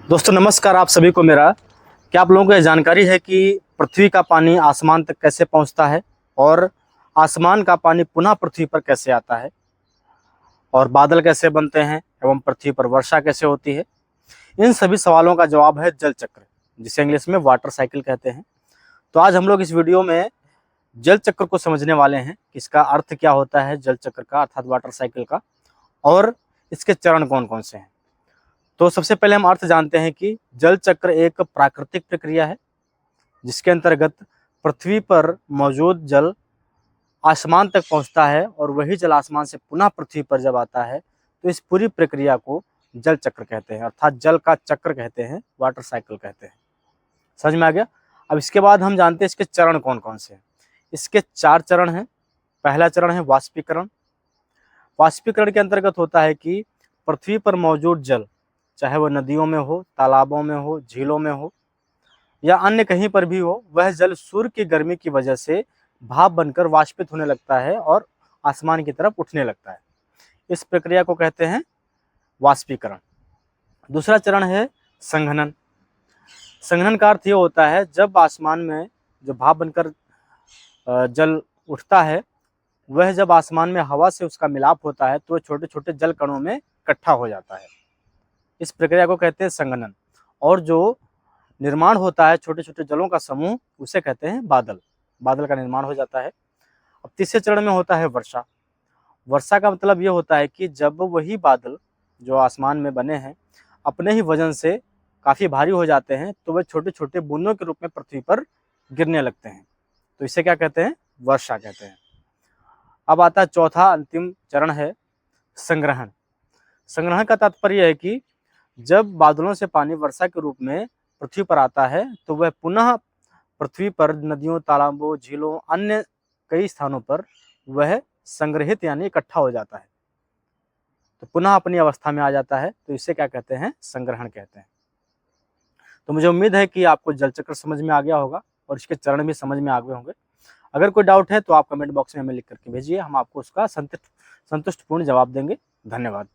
दोस्तों नमस्कार। आप सभी को मेरा क्या आप लोगों को यह जानकारी है कि पृथ्वी का पानी आसमान तक कैसे पहुंचता है और आसमान का पानी पुनः पृथ्वी पर कैसे आता है और बादल कैसे बनते हैं एवं पृथ्वी पर वर्षा कैसे होती है। इन सभी सवालों का जवाब है जल चक्र, जिसे इंग्लिश में वाटर साइकिल कहते हैं। तो आज हम लोग इस वीडियो में जल चक्र को समझने वाले हैं कि इसका अर्थ क्या होता है, जल चक्र का अर्थात वाटर साइकिल का, और इसके चरण कौन कौन से हैं। तो सबसे पहले हम अर्थ जानते हैं कि जल चक्र एक प्राकृतिक प्रक्रिया है जिसके अंतर्गत पृथ्वी पर मौजूद जल आसमान तक पहुंचता है और वही जल आसमान से पुनः पृथ्वी पर जब आता है तो इस पूरी प्रक्रिया को जल चक्र कहते हैं, अर्थात जल का चक्र कहते हैं, वाटर साइकिल कहते हैं। समझ में आ गया। अब इसके बाद हम जानते हैं इसके चरण कौन कौन से हैं। इसके 4 चरण हैं। पहला चरण है वाष्पीकरण। वाष्पीकरण के अंतर्गत होता है कि पृथ्वी पर मौजूद जल, चाहे वह नदियों में हो, तालाबों में हो, झीलों में हो या अन्य कहीं पर भी हो, वह जल सूर्य की गर्मी की वजह से भाप बनकर वाष्पित होने लगता है और आसमान की तरफ उठने लगता है। इस प्रक्रिया को कहते हैं वाष्पीकरण। दूसरा चरण है संघनन। संघनन का अर्थ ये होता है जब आसमान में जो भाप बनकर जल उठता है, वह जब आसमान में हवा से उसका मिलाप होता है तो छोटे छोटे जल कणों में इकट्ठा हो जाता है। इस प्रक्रिया को कहते हैं संघनन। और जो निर्माण होता है छोटे छोटे जलों का समूह, उसे कहते हैं बादल। बादल का निर्माण हो जाता है। अब तीसरे चरण में होता है वर्षा। वर्षा का मतलब ये होता है कि जब वही बादल जो आसमान में बने हैं अपने ही वजन से काफ़ी भारी हो जाते हैं तो वह छोटे छोटे बूंदों के रूप में पृथ्वी पर गिरने लगते हैं, तो इसे क्या कहते हैं? वर्षा कहते हैं। अब आता है चौथा अंतिम चरण है संग्रहण। संग्रहण का तात्पर्य है कि जब बादलों से पानी वर्षा के रूप में पृथ्वी पर आता है तो वह पुनः पृथ्वी पर नदियों, तालाबों, झीलों, अन्य कई स्थानों पर वह संग्रहित यानी इकट्ठा हो जाता है, तो पुनः अपनी अवस्था में आ जाता है, तो इसे क्या कहते हैं? संग्रहण कहते हैं। तो मुझे उम्मीद है कि आपको जल चक्र समझ में आ गया होगा और इसके चरण भी समझ में आ गए होंगे। अगर कोई डाउट है तो आप कमेंट बॉक्स में हमें लिख करके भेजिए, हम आपको उसका संतुष्टपूर्ण जवाब देंगे। धन्यवाद।